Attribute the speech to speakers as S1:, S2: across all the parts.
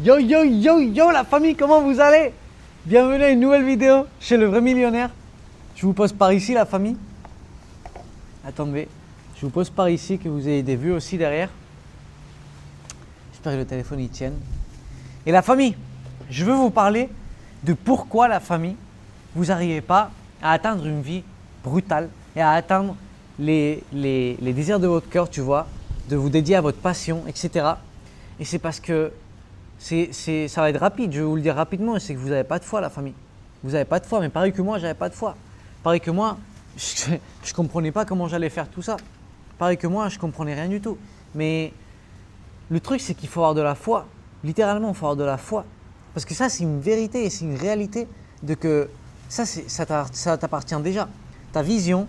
S1: Yo yo yo yo la famille, comment vous allez? Bienvenue à une nouvelle vidéo chez le vrai millionnaire. Je vous pose par ici la famille. Attendez, je vous pose par ici que vous ayez des vues aussi derrière. J'espère que le téléphone y tienne. Et la famille, je veux vous parler de pourquoi la famille, vous n'arrivez pas à atteindre une vie brutale et à atteindre les désirs de votre cœur, tu vois, de vous dédier à votre passion, etc. Et c'est parce que ça va être rapide, je vais vous le dire rapidement, c'est que vous n'avez pas de foi la famille. Vous n'avez pas de foi, mais pareil que moi, j'avais pas de foi. Pareil que moi, je ne comprenais pas comment j'allais faire tout ça. Pareil que moi, je ne comprenais rien du tout. Mais le truc, c'est qu'il faut avoir de la foi. Littéralement, il faut avoir de la foi. Parce que ça, c'est une vérité et c'est une réalité de que ça t'appartient déjà. Ta vision,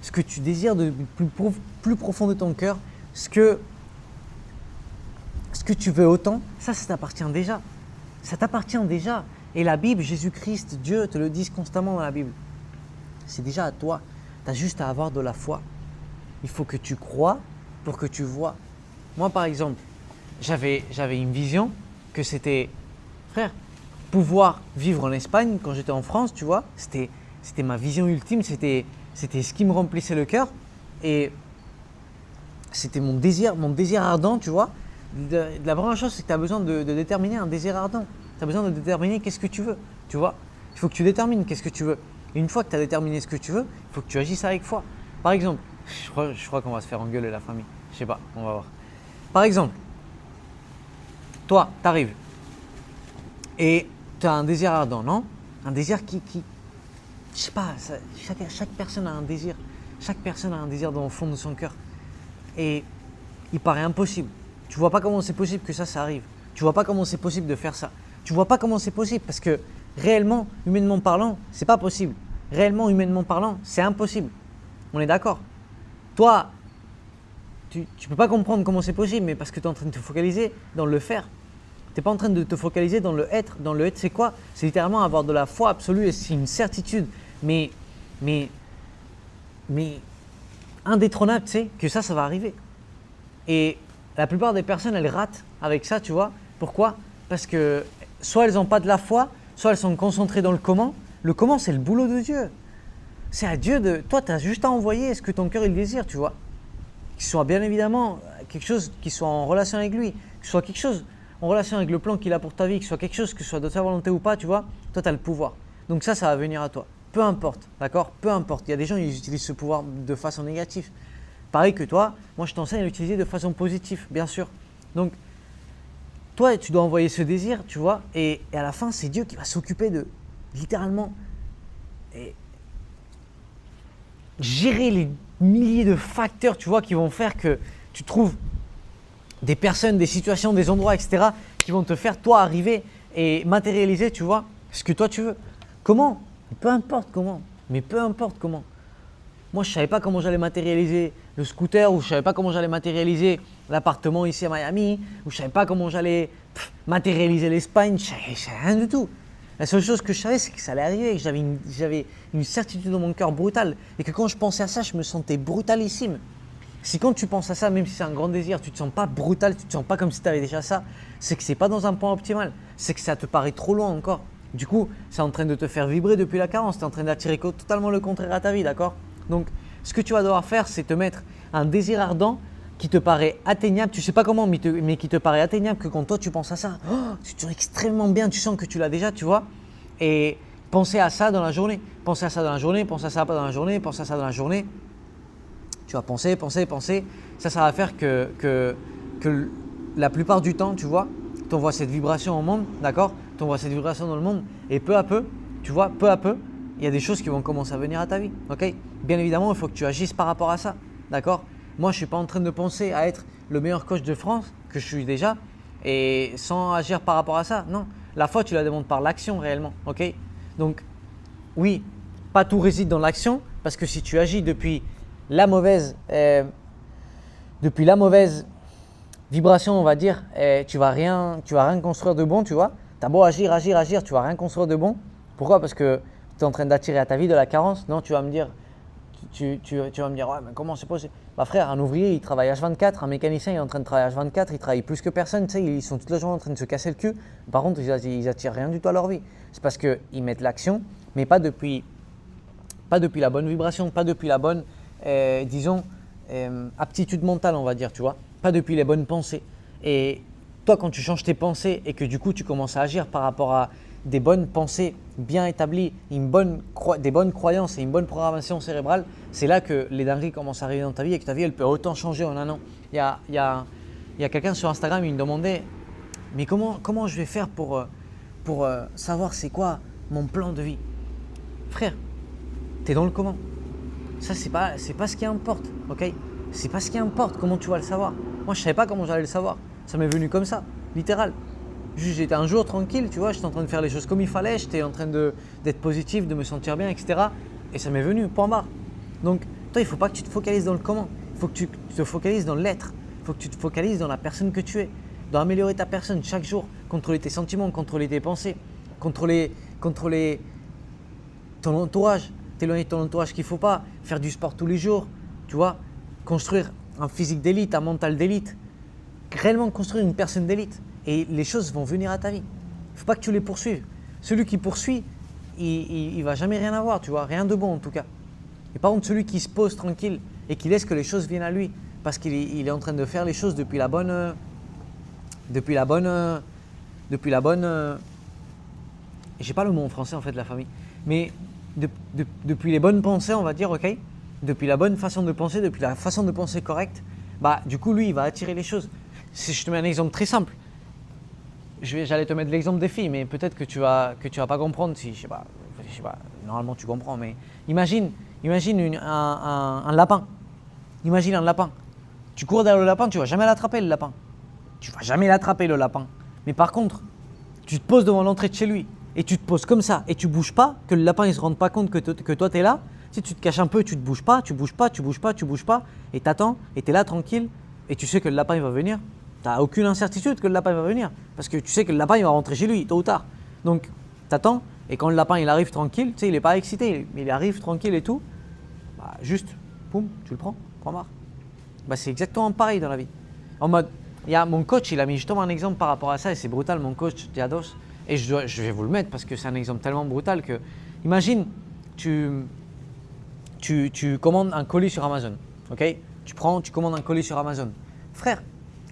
S1: ce que tu désires de plus profond de ton cœur, ce que tu veux autant, ça t'appartient déjà. Ça t'appartient déjà. Et la Bible, Jésus-Christ, Dieu te le disent constamment dans la Bible. C'est déjà à toi. Tu as juste à avoir de la foi. Il faut que tu crois pour que tu vois. Moi, par exemple, j'avais une vision que c'était, frère, pouvoir vivre en Espagne quand j'étais en France, tu vois. C'était ma vision ultime, c'était ce qui me remplissait le cœur. Et c'était mon désir ardent, tu vois. La première chose, c'est que tu as besoin de déterminer un désir ardent. Tu as besoin de déterminer qu'est-ce que tu veux, tu vois. Il faut que tu détermines qu'est-ce que tu veux. Et une fois que tu as déterminé ce que tu veux, il faut que tu agisses avec foi. Par exemple, je crois qu'on va se faire engueuler la famille. Je sais pas, on va voir. Par exemple, toi, tu arrives et tu as un désir ardent, non? Un désir qui je sais pas, chaque personne a un désir. Chaque personne a un désir dans le fond de son cœur. Et il paraît impossible. Tu vois pas comment c'est possible que ça arrive. Tu vois pas comment c'est possible de faire ça. Tu vois pas comment c'est possible parce que réellement, humainement parlant, c'est pas possible. Réellement, humainement parlant, c'est impossible. On est d'accord. Toi, tu peux pas comprendre comment c'est possible, mais parce que tu es en train de te focaliser dans le faire. Tu n'es pas en train de te focaliser dans le être. Dans le être, c'est quoi? C'est littéralement avoir de la foi absolue et c'est une certitude. Mais indétrônable, tu sais, que ça va arriver. Et la plupart des personnes, elles ratent avec ça, tu vois. Pourquoi? Parce que soit elles n'ont pas de la foi, soit elles sont concentrées dans le comment. Le comment, c'est le boulot de Dieu. C'est à Dieu de… Toi, tu as juste à envoyer ce que ton cœur il désire, tu vois. Qu'il soit bien évidemment quelque chose qui soit en relation avec lui, que ce soit quelque chose en relation avec le plan qu'il a pour ta vie, que ce soit quelque chose, que ce soit de sa volonté ou pas, tu vois. Toi, tu as le pouvoir. Donc ça va venir à toi. Peu importe, d'accord? Peu importe. Il y a des gens qui utilisent ce pouvoir de façon négative. Pareil que toi, moi je t'enseigne à l'utiliser de façon positive, bien sûr. Donc, toi, tu dois envoyer ce désir, tu vois, et à la fin, c'est Dieu qui va s'occuper de, littéralement, gérer les milliers de facteurs, tu vois, qui vont faire que tu trouves des personnes, des situations, des endroits, etc., qui vont te faire, toi, arriver et matérialiser, tu vois, ce que toi, tu veux. Comment? Peu importe comment, mais peu importe comment. Moi, je ne savais pas comment j'allais matérialiser le scooter ou je ne savais pas comment j'allais matérialiser l'appartement ici à Miami ou je ne savais pas comment j'allais matérialiser l'Espagne. Je ne savais rien du tout. La seule chose que je savais, c'est que ça allait arriver, que j'avais une certitude dans mon cœur brutale et que quand je pensais à ça, je me sentais brutalissime. Si quand tu penses à ça, même si c'est un grand désir, tu ne te sens pas brutal, tu ne te sens pas comme si tu avais déjà ça, c'est que ce n'est pas dans un point optimal, c'est que ça te paraît trop loin encore. Du coup, c'est en train de te faire vibrer depuis la carence, tu es en train d'attirer totalement le contraire à ta vie, d'accord? Donc, ce que tu vas devoir faire, c'est te mettre un désir ardent qui te paraît atteignable. Tu ne sais pas comment, mais qui te paraît atteignable, que quand toi tu penses à ça, tu te sens extrêmement bien, tu sens que tu l'as déjà, tu vois. Et pensez à ça dans la journée. Pensez à ça dans la journée, pensez à ça dans la journée, pensez à ça dans la journée. Tu vas penser. Ça va faire que la plupart du temps, tu vois, tu envoies cette vibration au monde, d'accord? Tu envoies cette vibration dans le monde et peu à peu, tu vois, peu à peu, il y a des choses qui vont commencer à venir à ta vie, ok? Bien évidemment, il faut que tu agisses par rapport à ça, d'accord? Moi, je ne suis pas en train de penser à être le meilleur coach de France, que je suis déjà, et sans agir par rapport à ça. Non, la foi, tu la demandes par l'action réellement, ok? Donc, oui, pas tout réside dans l'action, parce que si tu agis depuis la mauvaise vibration, on va dire, tu vas rien construire de bon, tu vois. Tu as beau agir, tu vas rien construire de bon. Pourquoi? Parce que tu es en train d'attirer à ta vie de la carence. Non, tu vas me dire, tu vas me dire, ouais, mais comment c'est possible? Bah frère, un ouvrier, il travaille H24, un mécanicien, il est en train de travailler H24, il travaille plus que personne, tu sais, ils sont toute la journée en train de se casser le cul. Par contre, ils attirent rien du tout à leur vie. C'est parce qu'ils mettent l'action, mais pas depuis la bonne vibration, pas depuis la bonne, disons, aptitude mentale, on va dire, tu vois, pas depuis les bonnes pensées. Et toi, quand tu changes tes pensées et que du coup, tu commences à agir par rapport à des bonnes pensées bien établies, des bonnes croyances et une bonne programmation cérébrale, c'est là que les dingueries commencent à arriver dans ta vie et que ta vie, elle peut autant changer en un an. Il y a quelqu'un sur Instagram, il me demandait, mais comment je vais faire pour savoir c'est quoi mon plan de vie? Frère, tu es dans le comment. Ça, c'est pas ce qui importe, ok? C'est pas ce qui importe, comment tu vas le savoir. Moi, je savais pas comment j'allais le savoir. Ça m'est venu comme ça, littéral. Juste, j'étais un jour tranquille, tu vois, j'étais en train de faire les choses comme il fallait, j'étais en train d'être positif, de me sentir bien, etc. Et ça m'est venu, point barre. Donc, toi, il ne faut pas que tu te focalises dans le comment. Il faut que tu te focalises dans l'être. Il faut que tu te focalises dans la personne que tu es, dans améliorer ta personne chaque jour, contrôler tes sentiments, contrôler tes pensées, contrôler ton entourage, t'éloigner de ton entourage qu'il ne faut pas, faire du sport tous les jours, tu vois, construire un physique d'élite, un mental d'élite, réellement construire une personne d'élite. Et les choses vont venir à ta vie. Il ne faut pas que tu les poursuives. Celui qui poursuit, il ne va jamais rien avoir, tu vois, rien de bon en tout cas. Et par contre, celui qui se pose tranquille et qui laisse que les choses viennent à lui, parce qu'il est en train de faire les choses depuis la bonne, j'ai pas le mot en français en fait, la famille, mais depuis les bonnes pensées, on va dire, ok, depuis la bonne façon de penser, depuis la façon de penser correcte, bah du coup lui, il va attirer les choses. Si je te mets un exemple très simple. J'allais te mettre l'exemple des filles, mais peut-être que tu vas pas comprendre si, je sais pas, normalement tu comprends, mais imagine un lapin. Imagine un lapin. Tu cours derrière le lapin, tu vas jamais l'attraper le lapin. Tu vas jamais l'attraper le lapin. Mais par contre, tu te poses devant l'entrée de chez lui et tu te poses comme ça et tu bouges pas, que le lapin il se rende pas compte que toi tu es là. Si tu te caches un peu, tu te bouges pas et t'attends et tu es là tranquille et tu sais que le lapin il va venir. Tu n'as aucune incertitude que le lapin va venir parce que tu sais que le lapin il va rentrer chez lui tôt ou tard. Donc tu attends et quand le lapin il arrive tranquille, tu sais, il n'est pas excité, mais il arrive tranquille et tout, bah, juste, poum, tu le prends, point barre. Bah, c'est exactement pareil dans la vie. En mode, mon coach, il a mis justement un exemple par rapport à ça et c'est brutal, mon coach Diados. Et je vais vous le mettre parce que c'est un exemple tellement brutal que, imagine, tu commandes un colis sur Amazon, ok? Tu commandes un colis sur Amazon. Frère,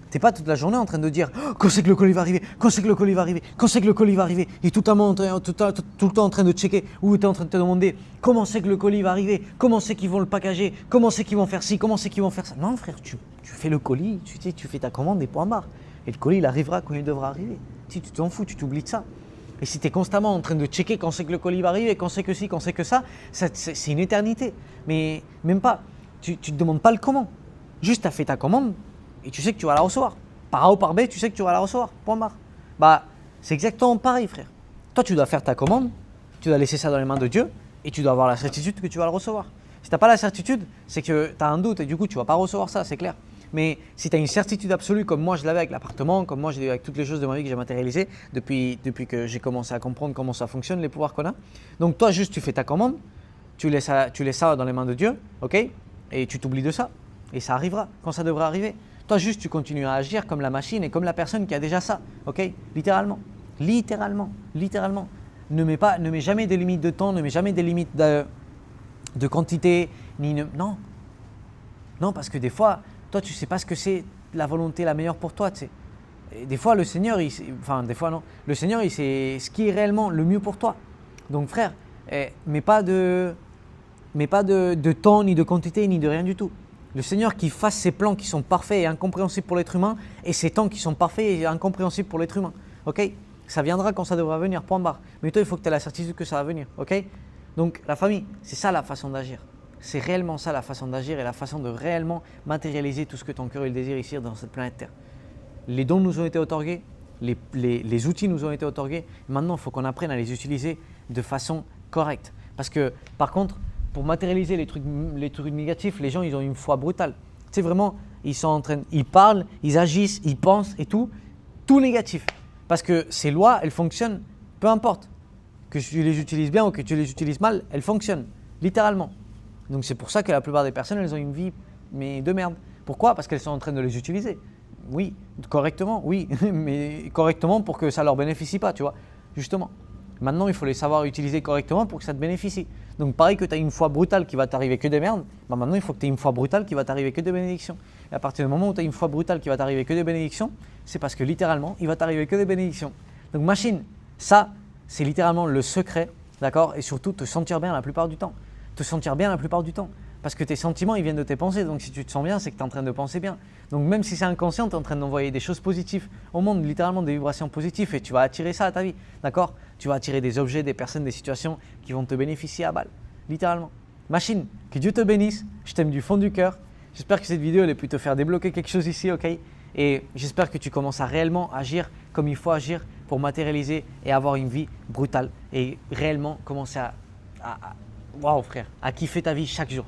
S1: t'es pas toute la journée en train de dire quand c'est que le colis va arriver, quand c'est que le colis va arriver, quand c'est que le colis va arriver, et tout le temps en train de checker ou tu es en train de te demander comment c'est que le colis va arriver, comment c'est qu'ils vont le packager, comment c'est qu'ils vont faire ci, comment c'est qu'ils vont faire ça. Non frère, tu fais le colis, tu fais ta commande et point barre. Et le colis il arrivera quand il devra arriver. Si tu t'en fous, tu t'oublies de ça. Et si tu es constamment en train de checker quand c'est que le colis va arriver, quand c'est que ci, quand c'est que ça, c'est une éternité. Mais même pas, tu te demandes pas le comment. Juste tu as fait ta commande. Et tu sais que tu vas la recevoir. Par A ou par B, tu sais que tu vas la recevoir. Point barre. Bah, c'est exactement pareil, frère. Toi, tu dois faire ta commande, tu dois laisser ça dans les mains de Dieu et tu dois avoir la certitude que tu vas le recevoir. Si tu n'as pas la certitude, c'est que tu as un doute et du coup, tu ne vas pas recevoir ça, c'est clair. Mais si tu as une certitude absolue, comme moi je l'avais avec l'appartement, comme moi je l'ai avec toutes les choses de ma vie que j'ai matérialisées depuis que j'ai commencé à comprendre comment ça fonctionne, les pouvoirs qu'on a. Donc, toi, juste, tu fais ta commande, tu laisses ça dans les mains de Dieu, ok? Et tu t'oublies de ça. Et ça arrivera quand ça devrait arriver. Toi, juste, tu continues à agir comme la machine et comme la personne qui a déjà ça, ok? Littéralement. Ne mets jamais des limites de temps, ne mets jamais des limites de quantité, non, parce que des fois, toi, tu ne sais pas ce que c'est la volonté la meilleure pour toi, tu sais. Et des fois, le Seigneur, le Seigneur, il sait ce qui est réellement le mieux pour toi. Donc, frère, mets pas de temps, ni de quantité, ni de rien du tout. Le Seigneur qui fasse ses plans qui sont parfaits et incompréhensibles pour l'être humain et ses temps qui sont parfaits et incompréhensibles pour l'être humain. Ok? Ça viendra quand ça devra venir, point barre. Mais toi, il faut que tu aies la certitude que ça va venir. Ok? Donc, la famille, c'est ça la façon d'agir. C'est réellement ça la façon d'agir et la façon de réellement matérialiser tout ce que ton cœur et le désir ici dans cette planète Terre. Les dons nous ont été otorgués, les outils nous ont été otorgués. Maintenant, il faut qu'on apprenne à les utiliser de façon correcte. Parce que, par contre, pour matérialiser les trucs négatifs, les gens, ils ont une foi brutale. Tu sais, vraiment, ils parlent, ils agissent, ils pensent et tout négatif. Parce que ces lois, elles fonctionnent, peu importe. Que tu les utilises bien ou que tu les utilises mal, elles fonctionnent, littéralement. Donc c'est pour ça que la plupart des personnes, elles ont une vie mais de merde. Pourquoi? Parce qu'elles sont en train de les utiliser. Oui, correctement, oui, mais correctement pour que ça ne leur bénéficie pas, tu vois, justement. Maintenant, il faut les savoir utiliser correctement pour que ça te bénéficie. Donc pareil que tu as une foi brutale qui va t'arriver que des merdes, bah maintenant il faut que tu aies une foi brutale qui va t'arriver que des bénédictions. Et à partir du moment où tu as une foi brutale qui va t'arriver que des bénédictions, c'est parce que littéralement, il va t'arriver que des bénédictions. Donc machine, ça, c'est littéralement le secret, d'accord? Et surtout, te sentir bien la plupart du temps. Te sentir bien la plupart du temps. Parce que tes sentiments, ils viennent de tes pensées. Donc si tu te sens bien, c'est que tu es en train de penser bien. Donc même si c'est inconscient, tu es en train d'envoyer des choses positives au monde, littéralement des vibrations positives, et tu vas attirer ça à ta vie, d'accord? Tu vas attirer des objets, des personnes, des situations qui vont te bénéficier à balle, littéralement. Machine, que Dieu te bénisse, je t'aime du fond du cœur. J'espère que cette vidéo elle a pu te faire débloquer quelque chose ici, ok? Et j'espère que tu commences à réellement agir comme il faut agir pour matérialiser et avoir une vie brutale et réellement commencer waouh frère, à kiffer ta vie chaque jour.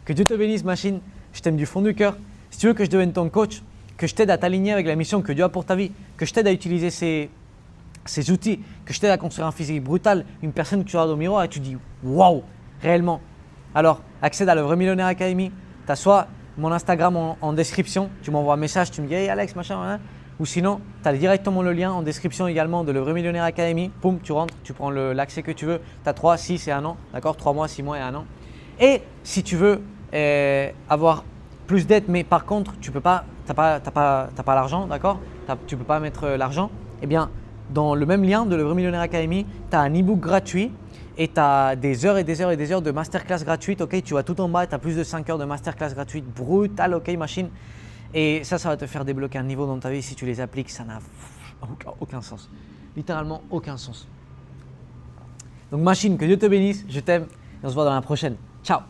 S1: Que Dieu te bénisse, machine. Je t'aime du fond du cœur. Si tu veux que je devienne ton coach, que je t'aide à t'aligner avec la mission que Dieu a pour ta vie, que je t'aide à utiliser ces outils, que je t'aide à construire un physique brutal, une personne que tu regardes au miroir et tu dis waouh, réellement. Alors, accède à l'Œuvre Millionnaire Academy. Tu as soit mon Instagram en description, tu m'envoies un message, tu me dis hey Alex, machin, hein. Ou sinon, tu as directement le lien en description également de l'Œuvre Millionnaire Academy. Poum, tu rentres, tu prends l'accès que tu veux. Tu as 3, 6 et 1 an, d'accord? 3 mois, 6 mois et 1 an. Et si tu veux avoir plus d'aide, mais par contre, tu peux pas, t'as pas l'argent, d'accord? Tu peux pas mettre l'argent. Eh bien, dans le même lien de l'Œuvre Millionnaire Academy, tu as un e-book gratuit et tu as des heures et des heures et des heures de masterclass gratuite. Ok, tu vas tout en bas, tu as plus de 5 heures de masterclass gratuite brutale, ok, machine. Et ça va te faire débloquer un niveau dans ta vie. Si tu les appliques, ça n'a aucun sens. Littéralement aucun sens. Donc machine, que Dieu te bénisse, je t'aime et on se voit dans la prochaine. Ciao!